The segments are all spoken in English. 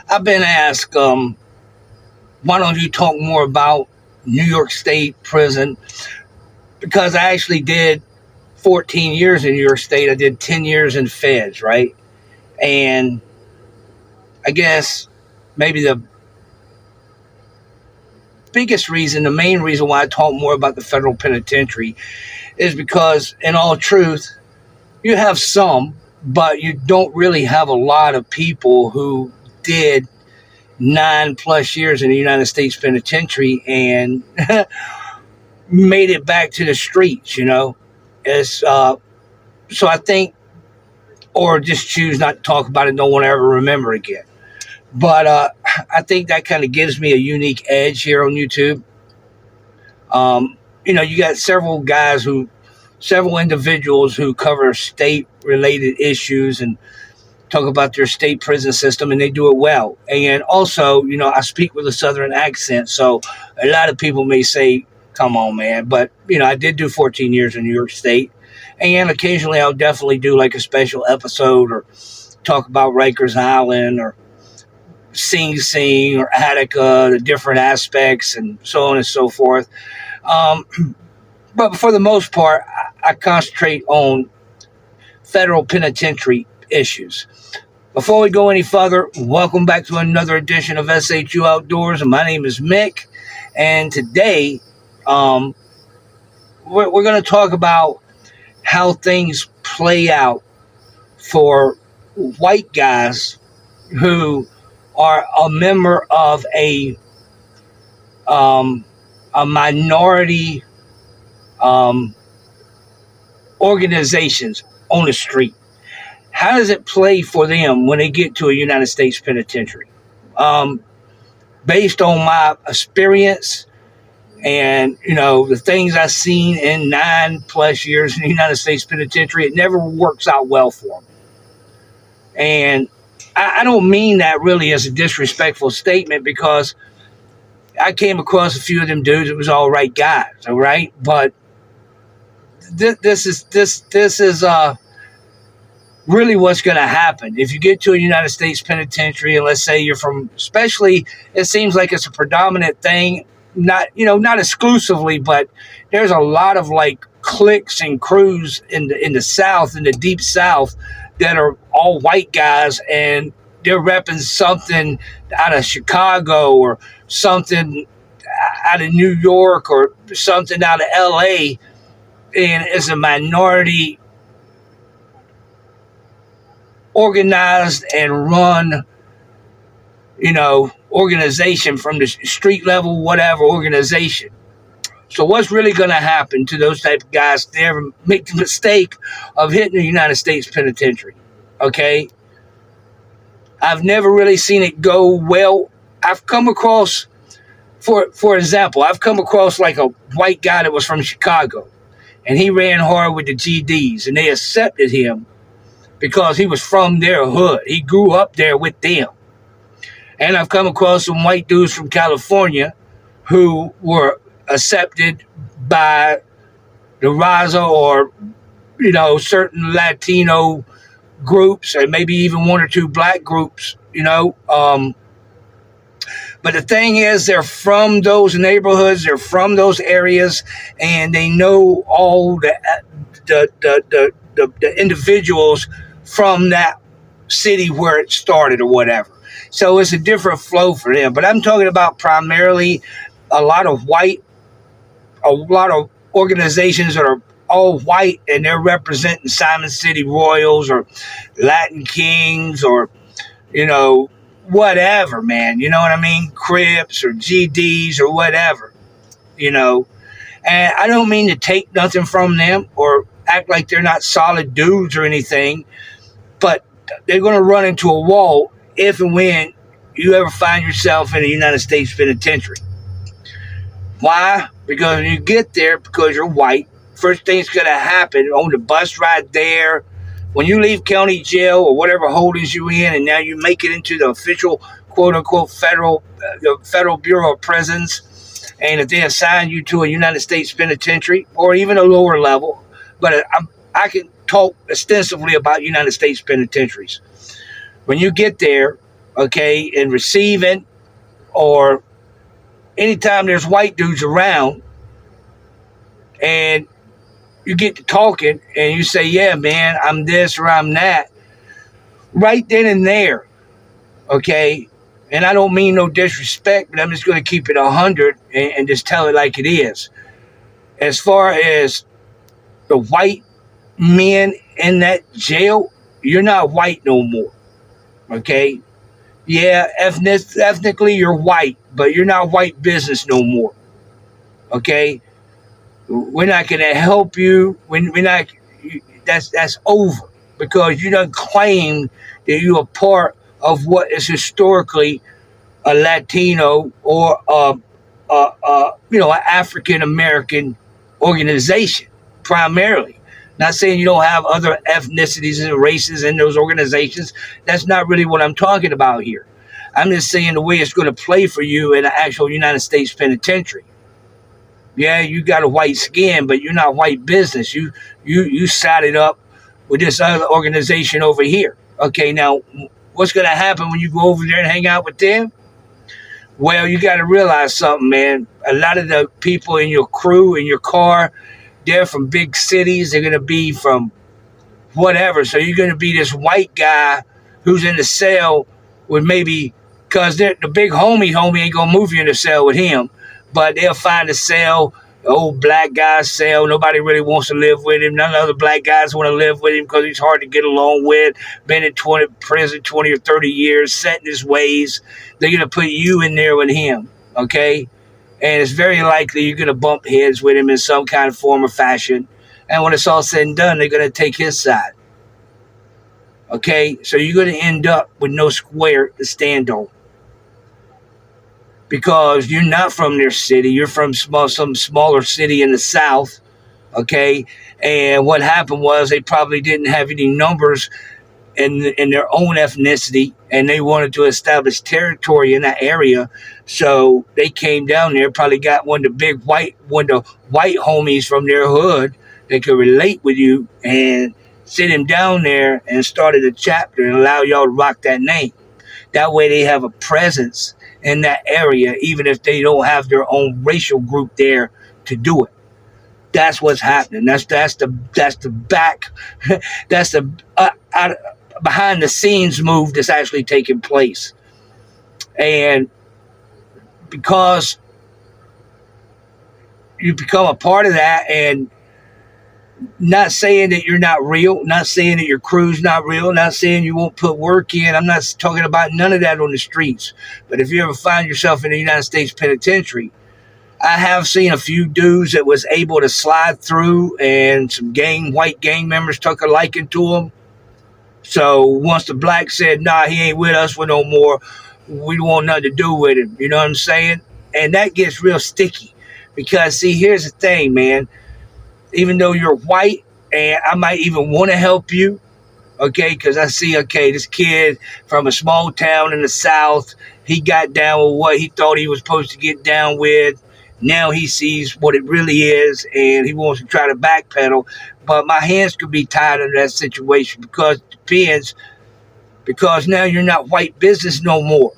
I've been asked, why don't you talk more about New York State prison? Because I actually did 14 years in New York State. I did 10 years in feds, right? And I guess maybe the biggest reason, the main reason why I talk more about the federal penitentiary is because, in all truth, you have some, but you don't really have a lot of people who did 9+ years in the United States penitentiary and made it back to the streets, you know. It's so I think, or just choose not to talk about it, no one ever remember again. But I think that kind of gives me a unique edge here on YouTube. You got several individuals who cover state related issues and talk about their state prison system, and they do it well. And also, I speak with a Southern accent, so a lot of people may say, come on, man. But, I did do 14 years in New York State, and occasionally I'll definitely do like a special episode or talk about Rikers Island or Sing Sing or Attica, the different aspects and so on and so forth. But for the most part, I concentrate on federal penitentiary issues. Before we go any further, welcome back to another edition of SHU Outdoors. My name is Mick, and today we're going to talk about how things play out for white guys who are a member of a minority organizations on the street. How does it play for them when they get to a United States penitentiary? Based on my experience and, the things I've seen in 9+ years in the United States penitentiary, it never works out well for them. And I don't mean that really as a disrespectful statement, because I came across a few of them dudes. It was all right guys, all right? But this is really what's going to happen if you get to a United States penitentiary, and let's say you're from, especially, it seems like it's a predominant thing, not exclusively, but there's a lot of like cliques and crews in the South, in the deep South, that are all white guys, and they're repping something out of Chicago or something out of New York or something out of LA, and it's a minority organized and run, organization from the street level, whatever organization. So what's really going to happen to those type of guys? They ever make the mistake of hitting the United States penitentiary? Okay, I've never really seen it go well. I've come across, for example, I've come across like a white guy that was from Chicago, and he ran hard with the GDs, and they accepted him because he was from their hood. He grew up there with them. And I've come across some white dudes from California who were accepted by the Raza or, certain Latino groups, or maybe even one or two black groups, But the thing is, they're from those neighborhoods, they're from those areas, and they know all the individuals from that city where it started or whatever. So it's a different flow for them. But I'm talking about primarily a lot of organizations that are all white, and they're representing Simon City Royals or Latin Kings or, whatever, man. You know what I mean? Crips or GDs or whatever, And I don't mean to take nothing from them or act like they're not solid dudes or anything, but they're going to run into a wall if and when you ever find yourself in the United States penitentiary. Why? Because when you get there, because you're white, first thing's going to happen on the bus ride there, when you leave county jail or whatever holdings you in, and now you make it into the official, quote unquote, Federal Bureau of Prisons, and if they assign you to a United States penitentiary or even a lower level, but I can talk extensively about United States penitentiaries. When you get there, okay, and receiving, or anytime there's white dudes around and you get to talking and you say, yeah, man, I'm this or I'm that, right then and there, okay? And I don't mean no disrespect, but I'm just going to keep it 100 and just tell it like it is. As far as the white men in that jail, you're not white no more, okay? Yeah, ethnically you're white, but you're not white business no more, okay? We're not going to help you. We're not. That's over, because you don't claim that you're a part of what is historically a Latino or an African American organization primarily. Not saying you don't have other ethnicities and races in those organizations. That's not really what I'm talking about here. I'm just saying the way it's going to play for you in an actual United States penitentiary. Yeah, you got a white skin, but you're not white business. You sided up with this other organization over here. Okay, now what's going to happen when you go over there and hang out with them? Well, you got to realize something, man. A lot of the people in your crew, in your car, they're from big cities. They're going to be from whatever. So you're going to be this white guy who's in the cell with maybe, because the big homie ain't going to move you in the cell with him, but they'll find a cell, the old black guy cell. Nobody really wants to live with him. None of the other black guys want to live with him because he's hard to get along with. Been in prison 20 or 30 years, set in his ways. They're going to put you in there with him, okay? And it's very likely you're going to bump heads with him in some kind of form or fashion. And when it's all said and done, they're going to take his side. Okay? So you're going to end up with no square to stand on. Because you're not from their city. You're from some smaller city in the South. Okay? And what happened was they probably didn't have any numbers in their own ethnicity, and they wanted to establish territory in that area. So they came down there, probably got one of the white homies from their hood that could relate with you, and sit him down there and started a chapter and allow y'all to rock that name. That way they have a presence in that area, even if they don't have their own racial group there to do it. That's what's happening. That's the back. That's the behind the scenes move that's actually taking place. And because you become a part of that, and not saying that you're not real, not saying that your crew's not real, not saying you won't put work in. I'm not talking about none of that on the streets. But if you ever find yourself in the United States penitentiary, I have seen a few dudes that was able to slide through, and some white gang members took a liking to them. So once the black said, nah, he ain't with us for no more, we don't want nothing to do with him. You know what I'm saying? And that gets real sticky. Because, see, here's the thing, man. Even though you're white, and I might even want to help you, okay, because I see, okay, this kid from a small town in the South, he got down with what he thought he was supposed to get down with. Now he sees what it really is, and he wants to try to backpedal. But my hands could be tied under that situation, because it depends. Because now you're not white business no more.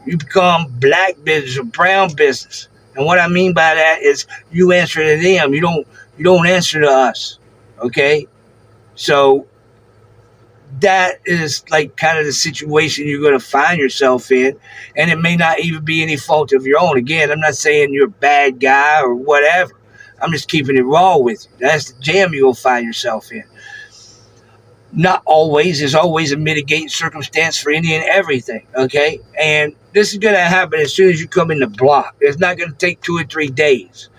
You become black business or brown business. And what I mean by that is you answer to them. You don't answer to us. Okay? So that is like kind of the situation you're going to find yourself in, and it may not even be any fault of your own. Again, I'm not saying you're a bad guy or whatever. I'm just keeping it raw with you. That's the jam you'll find yourself in. Not always. There's always a mitigating circumstance for any and everything, okay? And this is going to happen as soon as you come in the block. It's not going to take 2 or 3 days.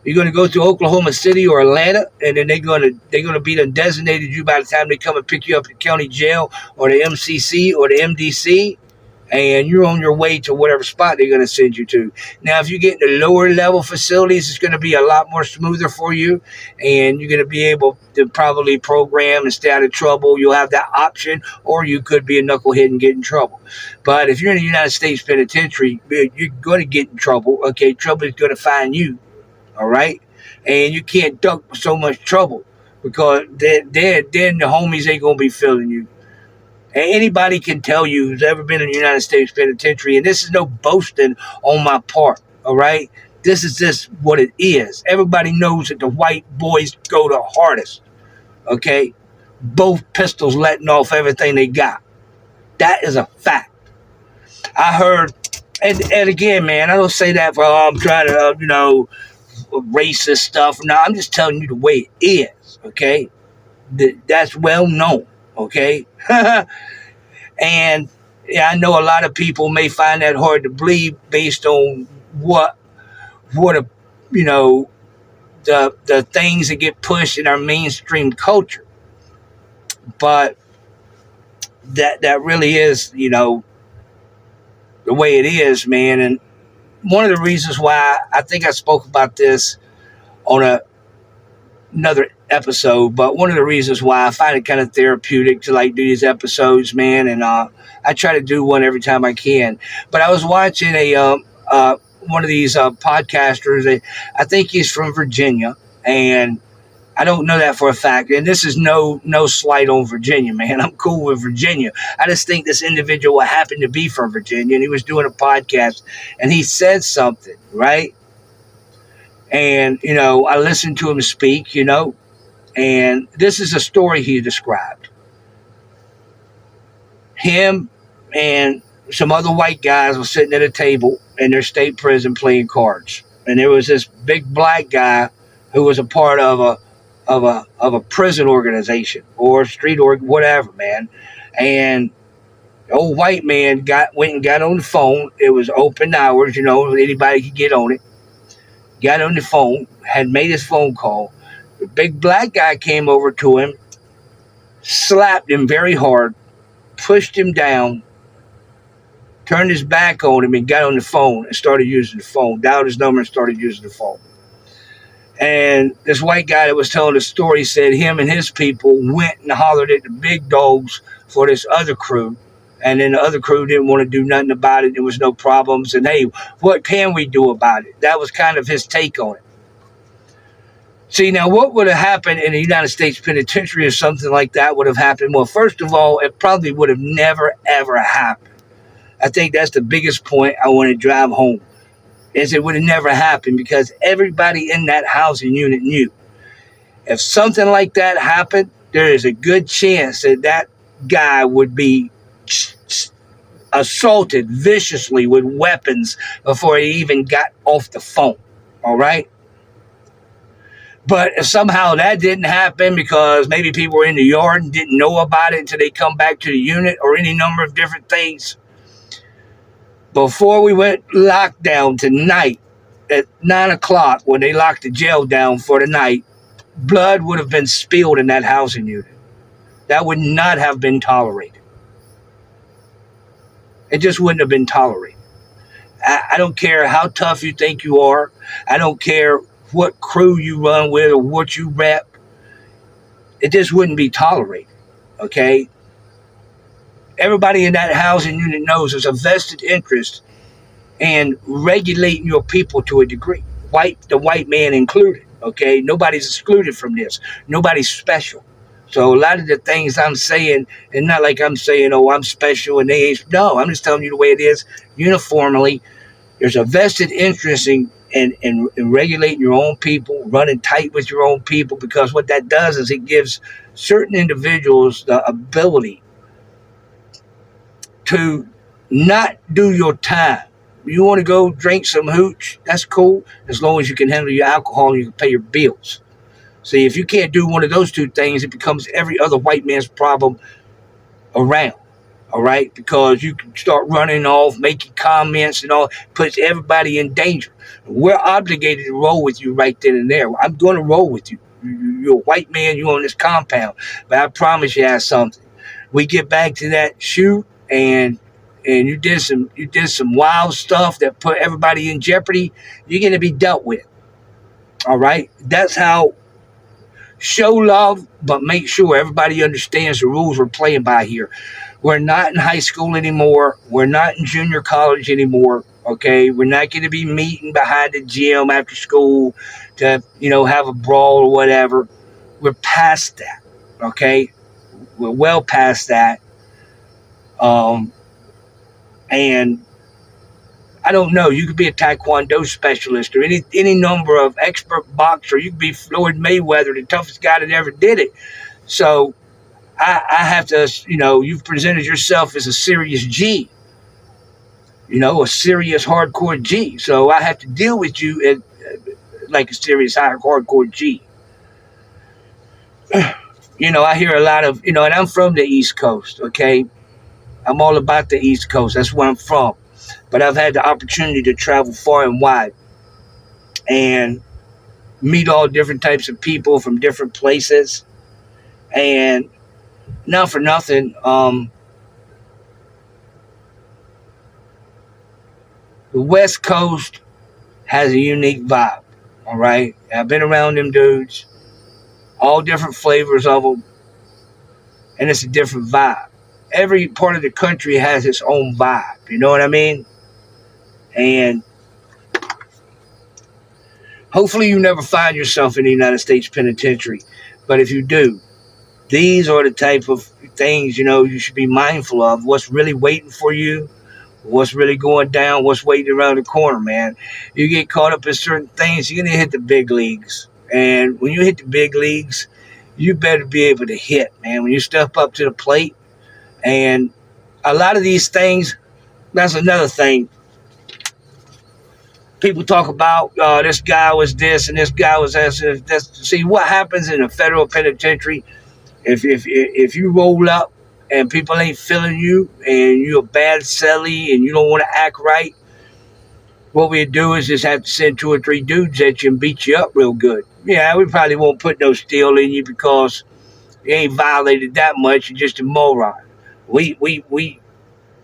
You're going to go to Oklahoma City or Atlanta, and then they're going to be done designated you by the time they come and pick you up at the county jail or the MCC or the MDC, and you're on your way to whatever spot they're going to send you to. Now, if you get in the lower level facilities, it's going to be a lot more smoother for you, and you're going to be able to probably program and stay out of trouble. You'll have that option, or you could be a knucklehead and get in trouble. But if you're in the United States Penitentiary, you're going to get in trouble. Okay, trouble is going to find you. All right, and you can't duck so much trouble, because then the homies ain't gonna be feeling you. And anybody can tell you who's ever been in the United States Penitentiary, and this is no boasting on my part, all right? This is just what it is. Everybody knows that the white boys go the hardest, okay? Both pistols letting off everything they got. That is a fact. I heard, and again, man, I don't say that for, I'm trying to, racist stuff. No, I'm just telling you the way it is, okay? That's well known, okay? And yeah, I know a lot of people may find that hard to believe based on what a, you know, the things that get pushed in our mainstream culture. But that really is, the way it is, man. And one of the reasons why I think I spoke about this on another episode, but one of the reasons why I find it kind of therapeutic to like do these episodes, man, and I try to do one every time I can. But I was watching one of these podcasters. I think he's from Virginia, and I don't know that for a fact. And this is no slight on Virginia, man. I'm cool with Virginia. I just think this individual happened to be from Virginia, and he was doing a podcast, and he said something, right? And, I listened to him speak, and this is a story he described. Him and some other white guys were sitting at a table in their state prison playing cards. And there was this big black guy who was a part of a prison organization or street or whatever, man. And the old white man went and got on the phone. It was open hours, anybody could get on it. Got on the phone, had made his phone call. The big black guy came over to him, slapped him very hard, pushed him down, turned his back on him, and got on the phone and started using the phone. Dialed his number and started using the phone. And this white guy that was telling the story said him and his people went and hollered at the big dogs for this other crew. And then the other crew didn't want to do nothing about it. There was no problems. And, hey, what can we do about it? That was kind of his take on it. See, now, what would have happened in the United States Penitentiary if something like that would have happened? Well, first of all, it probably would have never, ever happened. I think that's the biggest point I want to drive home, is it would have never happened because everybody in that housing unit knew. If something like that happened, there is a good chance that guy would be assaulted viciously with weapons before he even got off the phone. All right? But if somehow that didn't happen because maybe people were in the yard and didn't know about it until they come back to the unit or any number of different things. Before we went lockdown tonight at 9 o'clock when they locked the jail down for the night, blood would have been spilled in that housing unit. That would not have been tolerated. It just wouldn't have been tolerated. I don't care how tough you think you are. I don't care what crew you run with or what you rep. It just wouldn't be tolerated, okay? Everybody in that housing unit knows there's a vested interest in regulating your people to a degree, the white man included, okay? Nobody's excluded from this. Nobody's special. So a lot of the things I'm saying, and not like I'm saying, oh, I'm special and they ain't. No, I'm just telling you the way it is uniformly. There's a vested interest in regulating your own people, running tight with your own people, because what that does is it gives certain individuals the ability to not do your time. You want to go drink some hooch, that's cool, as long as you can handle your alcohol and you can pay your bills. See, if you can't do one of those two things, it becomes every other white man's problem around. All right, because you can start running off, making comments and all, puts everybody in danger. We're obligated to roll with you right then and there. I'm going to roll with you. You're a white man, you're on this compound. But I promise you something. We get back to that shoot and you did some wild stuff that put everybody in jeopardy, you're going to be dealt with. All right? That's how. Show love, but make sure everybody understands the rules we're playing by here. We're not in high school anymore. We're not in junior college anymore. Okay, we're not going to be meeting behind the gym after school to, have a brawl or whatever. We're past that. Okay, we're well past that. Um, and I don't know. You could be a taekwondo specialist or any number of expert boxer. You could be Floyd Mayweather, the toughest guy that ever did it. So I have to, you've presented yourself as a serious G, a serious hardcore G. So I have to deal with you like a serious hardcore G. I hear a lot of, and I'm from the East Coast, okay? I'm all about the East Coast. That's where I'm from. But I've had the opportunity to travel far and wide and meet all different types of people from different places. And not for nothing, the West Coast has a unique vibe. All right. I've been around them dudes, all different flavors of them, and it's a different vibe. Every part of the country has its own vibe. You know what I mean? And hopefully you never find yourself in the United States Penitentiary. But if you do, these are the type of things, you should be mindful of. What's really waiting for you, what's really going down, what's waiting around the corner, man. You get caught up in certain things, you're going to hit the big leagues. And when you hit the big leagues, you better be able to hit, man. When you step up to the plate, and a lot of these things, that's another thing. People talk about this guy was this and this guy was this. See what happens in a federal penitentiary. If you roll up and people ain't feeling you and you're a bad celly and you don't want to act right, what we do is just have to send 2 or 3 dudes at you and beat you up real good. Yeah, we probably won't put no steel in you because you ain't violated that much. You're just a moron. We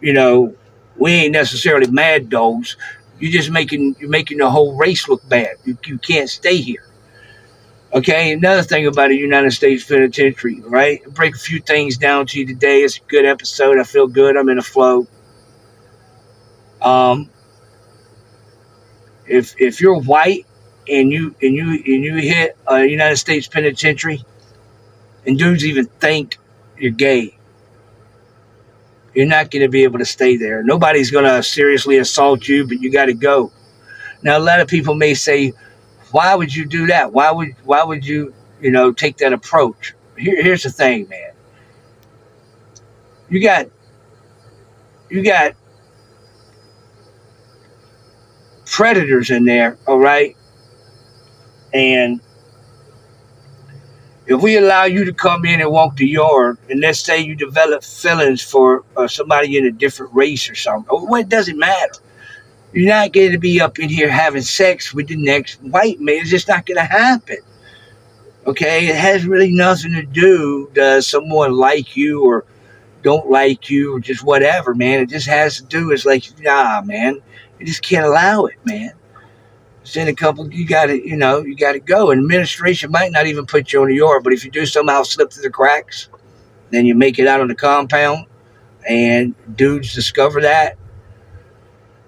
you know, we ain't necessarily mad dogs. You're making the whole race look bad. You can't stay here. Okay, another thing about the United States Penitentiary, right? I'll break a few things down to you today. It's a good episode. I feel good. I'm in a flow. Um, if you're white and you hit a United States Penitentiary, and dudes even think you're gay, you're not going to be able to stay there. Nobody's going to seriously assault you, but you got to go. Now, a lot of people may say, "Why would you do that? Why would you take that approach?" Here's the thing, man. You got you got predators in there, all right? And if we allow you to come in and walk the yard, and let's say you develop feelings for somebody in a different race or something, well, it doesn't matter. You're not going to be up in here having sex with the next white man. It's just not going to happen. Okay? It has really nothing to do, does someone like you or don't like you or just whatever, man. It just has to do, it's like, nah, man. You just can't allow it, man. Send a couple, you gotta go. And administration might not even put you on the yard, but if you do somehow slip through the cracks, then you make it out on the compound and dudes discover that,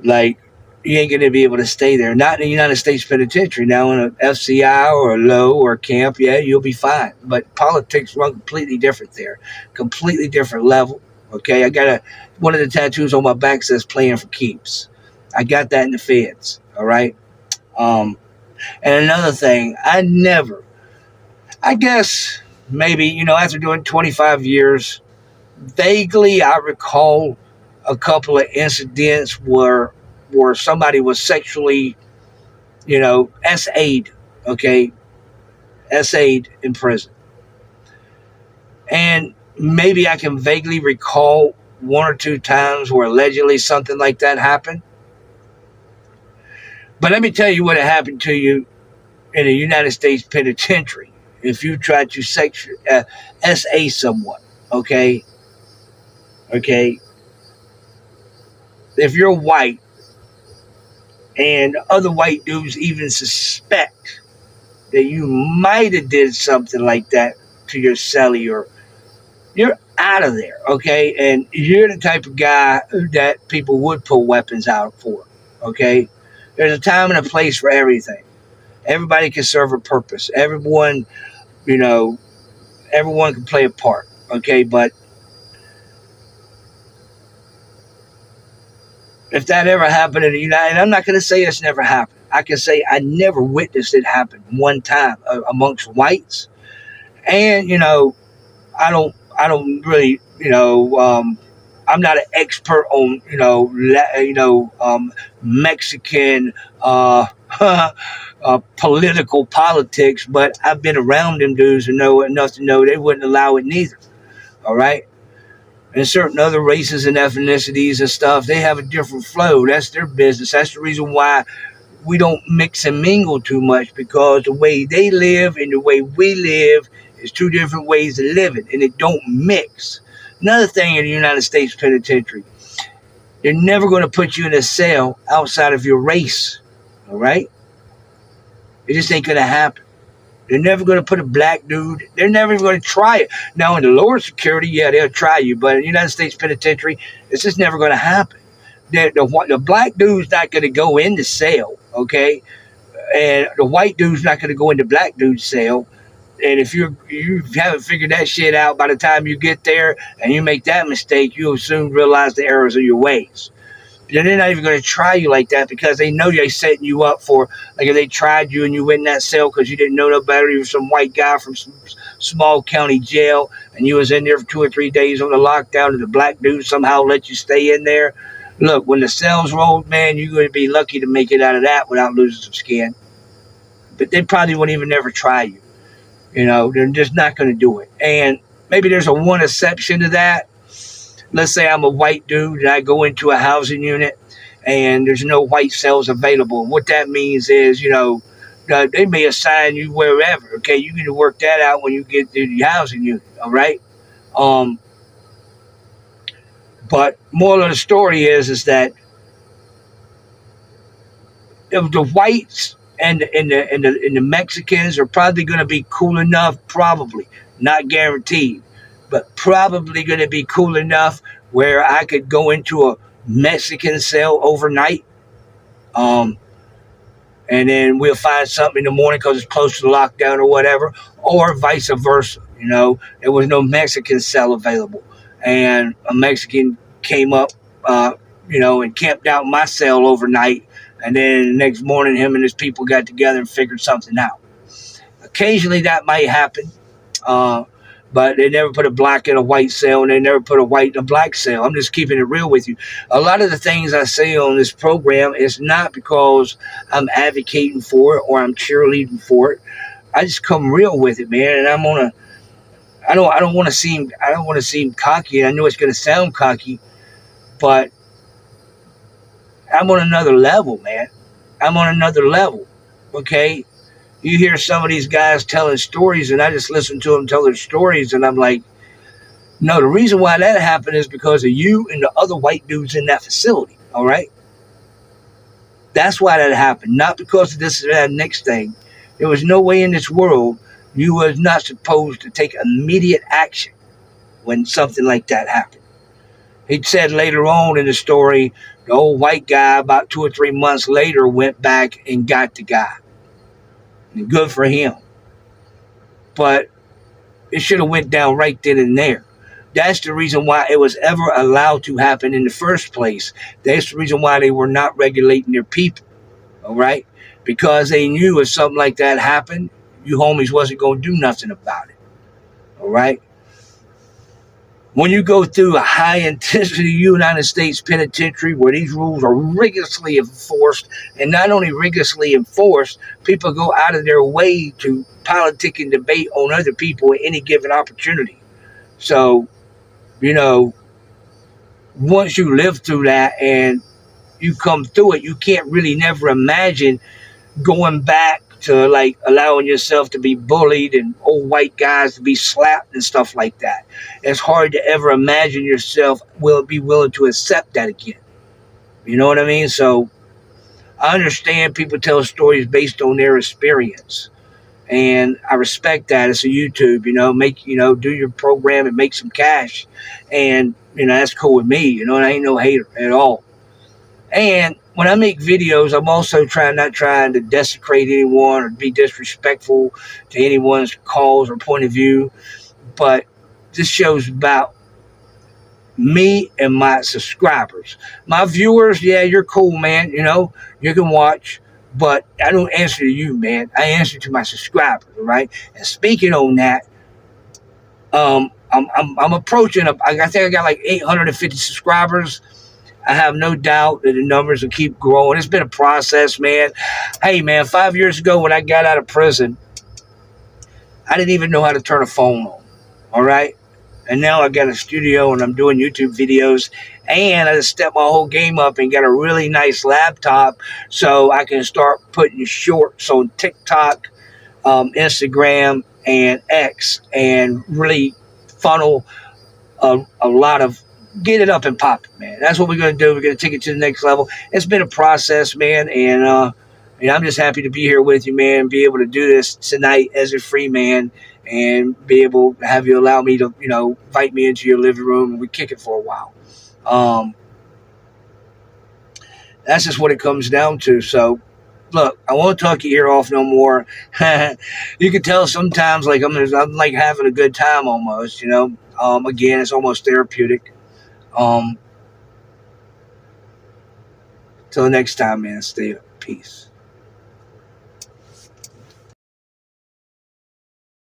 like, you ain't gonna be able to stay there. Not in the United States Penitentiary. Now in a FCI or a low or a camp, yeah, you'll be fine. But politics run completely different there. Completely different level. Okay, I got one of the tattoos on my back says playing for keeps. I got that in the feds. All right. Um, and another thing, I guess maybe, after doing 25 years, vaguely I recall a couple of incidents where somebody was sexually, SA'd, okay, SA'd in prison. And maybe I can vaguely recall 1 or 2 times where allegedly something like that happened. But let me tell you what happened to you in the United States Penitentiary if you try to SA someone, okay? Okay? If you're white and other white dudes even suspect that you might have did something like that to your celly, or you're out of there, okay? And you're the type of guy that people would pull weapons out for, okay? There's a time and a place for everything. Everybody can serve a purpose. You know, everyone can play a part, okay? But If that ever happened in the United, and I'm not going to say it's never happened. I can say I never witnessed it happen one time amongst whites. And I don't really, I'm not an expert on, Mexican political politics, but I've been around them dudes and know enough to know they wouldn't allow it neither. All right. And certain other races and ethnicities and stuff, they have a different flow. That's their business. That's the reason why we don't mix and mingle too much, because the way they live and the way we live is two different ways of living, and it don't mix. Another thing in the United States Penitentiary, they're never going to put you in a cell outside of your race. All right? It just ain't going to happen. They're never going to put a black dude. They're never even going to try it. Now, in the lower security, yeah, they'll try you. But in the United States Penitentiary, it's just never going to happen. The black dude's not going to go in the cell, okay? And the white dude's not going to go into black dude's cell. And if you haven't figured that shit out by the time you get there and you make that mistake, you'll soon realize the errors of your ways. They're not even going to try you like that, because they know they're setting you up for, like, if they tried you and you went in that cell because you didn't know no better, you were some white guy from some small county jail, and you was in there for 2 or 3 days on the lockdown, and the black dude somehow let you stay in there. Look, when the cells rolled, man, you're going to be lucky to make it out of that without losing some skin. But they probably won't even never try you. They're just not going to do it. And maybe there's a one exception to that. Let's say I'm a white dude and I go into a housing unit and there's no white cells available. What that means is, they may assign you wherever. Okay, you need to work that out when you get to the housing unit. All right. But moral of the story is that the whites and the Mexicans are probably going to be cool enough, probably not guaranteed, but probably going to be cool enough where I could go into a Mexican cell overnight, and then we'll find something in the morning because it's close to the lockdown or whatever, or vice versa. There was no Mexican cell available, and a Mexican came up, and camped out in my cell overnight, and then the next morning him and his people got together and figured something out. Occasionally that might happen, but they never put a black in a white cell, and they never put a white in a black cell. I'm just keeping it real with you. A lot of the things I say on this program is not because I'm advocating for it or I'm cheerleading for it. I just come real with it, man, and I don't want to seem cocky. I know it's going to sound cocky, but I'm on another level, man. I'm on another level. Okay? You hear some of these guys telling stories, and I just listen to them tell their stories, and I'm like, no, the reason why that happened is because of you and the other white dudes in that facility. All right? That's why that happened. Not because of this or that next thing. There was no way in this world you was not supposed to take immediate action when something like that happened. He said later on in the story, the old white guy about 2 or 3 months later went back and got the guy. And good for him. But it should have went down right then and there. That's the reason why it was ever allowed to happen in the first place. That's the reason why they were not regulating their people. All right? Because they knew if something like that happened, you homies wasn't going to do nothing about it. All right? When you go through a high-intensity United States penitentiary where these rules are rigorously enforced, and not only rigorously enforced, people go out of their way to politic and debate on other people at any given opportunity. So, once you live through that and you come through it, you can't really never imagine going back to like allowing yourself to be bullied and old white guys to be slapped and stuff like that. It's hard to ever imagine yourself will be willing to accept that again. You know what I mean? So I understand people tell stories based on their experience, and I respect that. It's a YouTube, do your program and make some cash, and that's cool with me. And I ain't no hater at all. And when I make videos, I'm also not trying to desecrate anyone or be disrespectful to anyone's cause or point of view. But this show's about me and my subscribers. My viewers, yeah, you're cool, man. You can watch, but I don't answer to you, man. I answer to my subscribers, right? And speaking on that, I'm approaching. I think I got like 850 subscribers. I have no doubt that the numbers will keep growing. It's been a process, man. Hey, man, 5 years ago when I got out of prison, I didn't even know how to turn a phone on. All right. And now I got a studio and I'm doing YouTube videos. And I just stepped my whole game up and got a really nice laptop so I can start putting shorts on TikTok, Instagram, and X and really funnel a lot of get it up and pop it, man. That's what we're going to do. We're going to take it to the next level. It's been a process, man. And I'm just happy to be here with you, man, be able to do this tonight as a free man and be able to have you allow me to, invite me into your living room and we kick it for a while. That's just what it comes down to. So, look, I won't talk your ear off no more. You can tell sometimes like I'm like having a good time almost, again, it's almost therapeutic. Um, till next time, man, stay up. Peace.